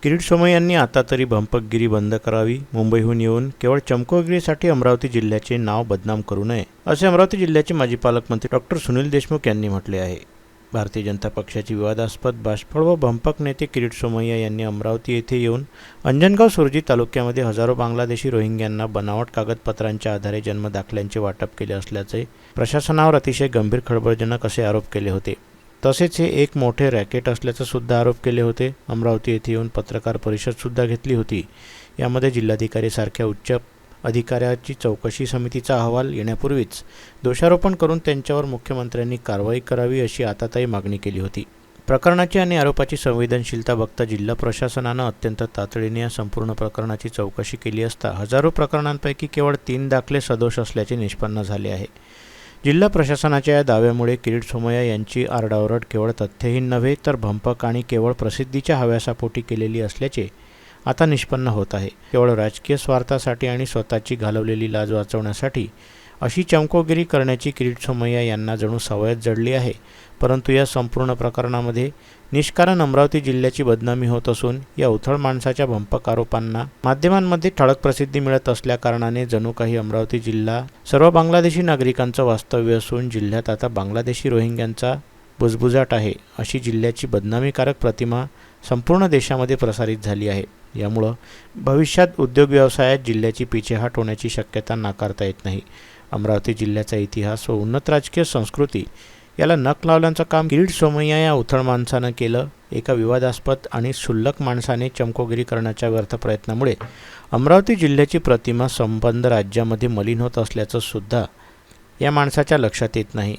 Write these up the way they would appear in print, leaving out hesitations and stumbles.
किरीट सोमय्या यांनी आता तरी भंपकगिरी बंद करावी, मुंबईहून येऊन केवळ चमकोगिरीसाठी अमरावती जिल्ह्याचे नाव बदनाम करू नये, असे अमरावती जिल्ह्याचे माजी पालकमंत्री डॉक्टर सुनील देशमुख यांनी म्हटले आहे. भारतीय जनता पक्षाचे विवादास्पद बाष्पळ व भंपक नेते किरीट सोमय्या यांनी अमरावती येथे येऊन अंजनगाव सुरजी तालुक्यामध्ये हजारो बांगलादेशी रोहिंग्यांना बनावट कागदपत्रांच्या आधारे जन्मदाखल्यांचे वाटप केले असल्याचे प्रशासनावर अतिशय गंभीर खळबळजनक असे आरोप केले होते. तसेच हे एक मोठे रॅकेट असल्याचा सुद्धा आरोप केले होते. अमरावती येथे येऊन पत्रकार परिषद सुद्धा घेतली होती. यामध्ये जिल्हाधिकारी सारख्या उच्च अधिकाऱ्याची चौकशी समितीचा अहवाल येण्यापूर्वीच दोषारोपण करून त्यांच्यावर मुख्यमंत्र्यांनी कारवाई करावी अशी आतातायी मागणी केली होती. प्रकरणाची आणि आरोपाची संवेदनशीलता बघता जिल्हा प्रशासनानं अत्यंत तातडीने या संपूर्ण प्रकरणाची चौकशी केली असता हजारो प्रकरणांपैकी केवळ 3 दाखले सदोष असल्याचे निष्पन्न झाले आहे. जिल्हा प्रशासनाच्या या दाव्यामुळे किरीट सोमय्या यांची आरडाओरड केवळ तथ्यहीन नव्हे तर भंपक आणि केवळ प्रसिद्धीच्या हव्यासापोटी केलेली असल्याचे आता निष्पन्न होत आहे. केवळ राजकीय स्वार्थासाठी आणि स्वतःची घालवलेली लाज वाचवण्यासाठी अशी चमकोगिरी करण्याची किरीट सोमय्या यांना जणू सवयच जडली आहे. परंतु या संपूर्ण प्रकरणामध्ये निष्कारण अमरावती जिल्ह्याची बदनामी होत असून या उथळ माणसाच्या भंपक आरोपांना माध्यमांमध्ये ठळक प्रसिद्धी मिळत असल्याकारणाने जणू काही अमरावती जिल्हा सर्व बांगलादेशी नागरिकांचं वास्तव्य असून जिल्ह्यात आता बांगलादेशी रोहिंग्यांचा बुजबुजाट आहे अशी जिल्ह्याची बदनामीकारक प्रतिमा संपूर्ण देशामध्ये प्रसारित झाली आहे. यामुळं भविष्यात उद्योग व्यवसायात जिल्ह्याची पिछेहाट होण्याची शक्यता नाकारता येत नाही. अमरावती जिल्ह्याचा इतिहास व उन्नत राजकीय संस्कृती याला नख लावल्याचं काम किरीट सोमय्या या उथळ माणसानं केलं. एका विवादास्पद आणि क्षुल्लक माणसाने चमकोगिरी करण्याच्या व्यर्थ प्रयत्नामुळे अमरावती जिल्ह्याची प्रतिमा संबंध राज्यामध्ये मलिन होत असल्याचं सुद्धा या माणसाच्या लक्षात येत नाही.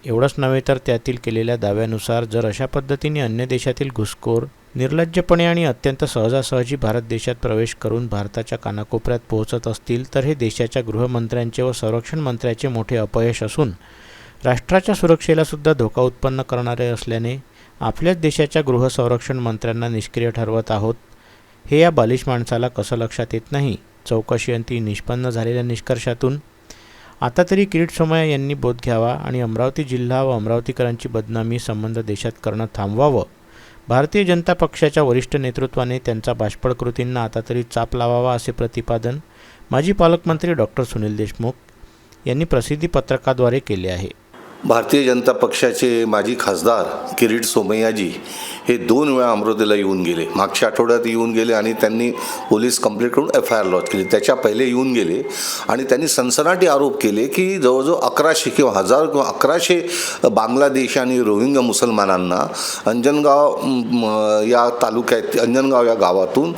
एवढंच नव्हे तर त्यातील केलेल्या दाव्यानुसार जर अशा पद्धतीने अन्य देशातील घुसखोर निर्लज्जपणे आणि अत्यंत सहजासहजी भारत देशात प्रवेश करून भारताच्या कानाकोपऱ्यात पोहोचत असतील तर हे देशाच्या गृहमंत्र्यांचे व संरक्षण मंत्र्याचे मोठे अपयश असून राष्ट्राच्या सुरक्षेला सुद्धा धोका उत्पन्न करणारे असल्याने आपल्याच देशाच्या गृह संरक्षण मंत्र्यांना निष्क्रिय ठरवत आहोत हे या बालिश माणसाला कसं लक्षात येत नाही. चौकशीअंती निष्पन्न झालेल्या निष्कर्षातून आता तरी किरीट सोमय्या यांनी बोध घ्यावा आणि अमरावती जिल्हा व अमरावतीकरांची बदनामी संबंध देशात करणं थांबवावं. भारतीय जनता पक्षाच्या वरिष्ठ नेतृत्वाने त्यांचा बाष्पळ कृतींना आता तरी चाप लावावा असे प्रतिपादन माजी पालकमंत्री डॉक्टर सुनील देशमुख यांनी प्रसिद्धी पत्रकाद्वारे केले आहे. भारतीय जनता पक्षाचे माजी खासदार किरीट सोमय्याजी हे 2 वेळा अमरावतीला येऊन गेले. मागच्या आठवड्यात येऊन गेले आणि त्यांनी पोलीस कंप्लेंट करून FIR लॉन्च केली. त्याच्या पहिले येऊन गेले आणि त्यांनी सनसनाटी आरोप केले की जवळजवळ 1100 किंवा 1000 किंवा 1100 बांगलादेश आणि रोहिंग्या मुसलमानांना अंजनगाव या तालुक्यात अंजनगाव या गावातून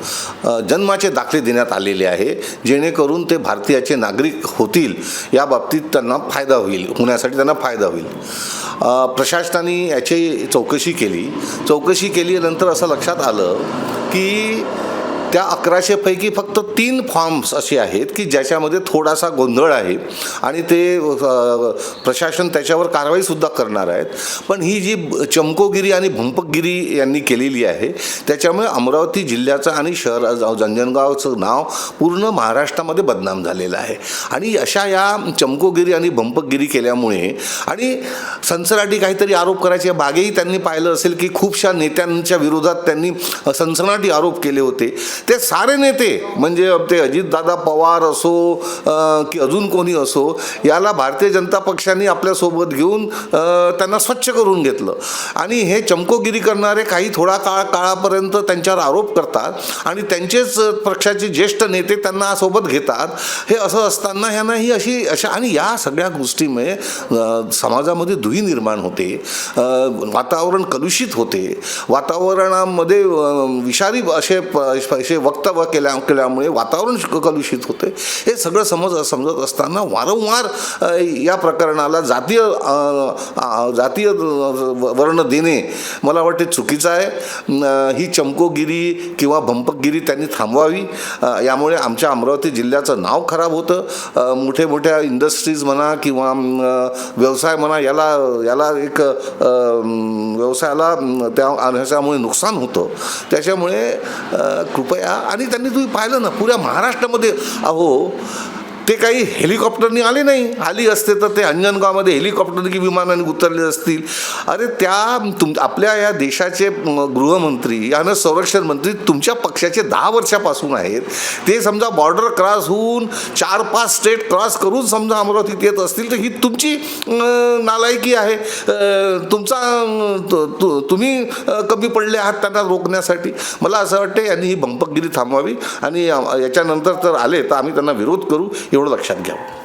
जन्माचे दाखले देण्यात आलेले आहे जेणेकरून ते भारतीयाचे नागरिक होतील या बाबतीत त्यांना फायदा होण्यासाठी त्यांना फायदा होईल. प्रशासनाने याची चौकशी केल्यानंतर असं लक्षात आलं की त्या 1100 पैकी फक्त 3 फॉर्म्स असे आहेत की ज्याच्यामध्ये थोडासा गोंधळ आहे आणि ते प्रशासन त्याच्यावर कारवाईसुद्धा करणार आहेत. पण ही जी चमकोगिरी आणि भंपकगिरी यांनी केलेली आहे त्याच्यामुळे अमरावती जिल्ह्याचं आणि शहर अंजनगावचं नाव पूर्ण महाराष्ट्रामध्ये बदनाम झालेलं आहे. आणि अशा या चमकोगिरी आणि भंपकगिरी केल्यामुळे आणि सनसनाटी काहीतरी आरोप करायचे मागेही त्यांनी पाहिलं असेल की खूपशा नेत्यांच्या विरोधात त्यांनी सनसनाटी आरोप केले होते. ते सारे नेते म्हणजे ते अजितदादा पवार असो की अजून कोणी असो याला भारतीय जनता पक्षाने आपल्यासोबत घेऊन त्यांना स्वच्छ करून घेतलं आणि हे चमकोगिरी करणारे काही थोडा काळापर्यंत त्यांच्यावर आरोप करतात आणि त्यांचेच पक्षाचे ज्येष्ठ नेते त्यांना सोबत घेतात. हे असं असताना ह्यांना ही अशा आणि या सगळ्या गोष्टीमुळे समाजामध्ये दुही निर्माण होते, वातावरण कलुषित होते, वातावरणामध्ये विषारी असे वक्तव्य केल्यामुळे वातावरण कलुषित होते. हे सगळं समजत असताना वारंवार या प्रकरणाला जातीय वर्ण देणे मला वाटते चुकीचं आहे. ही चमकोगिरी किंवा भंपकगिरी त्यांनी थांबवावी. यामुळे आमच्या अमरावती जिल्ह्याचं नाव खराब होतं. मोठ्या इंडस्ट्रीज म्हणा किंवा व्यवसाय म्हणा याला एक व्यवसायाला त्यामुळे नुकसान होतं. त्याच्यामुळे कृपया आणि त्यांनी तुम्ही पाहिलं ना पुऱ्या महाराष्ट्रामध्ये ते काही हेलिकॉप्टरनी आले नाही. आली असते तर ते अंजनगावमध्ये हेलिकॉप्टरने की विमानाने उतरले असतील. अरे त्या आपल्या या देशाचे गृहमंत्री आणि संरक्षण मंत्री तुमच्या पक्षाचे 10 वर्षापासून आहेत. ते समजा बॉर्डर क्रॉस होऊन 4-5 स्टेट क्रॉस करून समजा अमरावतीत येत असतील तर ही तुमची नालायकी आहे. तुम्ही कमी पडले आहात त्यांना रोखण्यासाठी. मला असं वाटतं यांनी ही बंपकगिरी थांबवावी आणि याच्यानंतर तर आले तर आम्ही त्यांना विरोध करू एवढं लक्षात घ्यावं.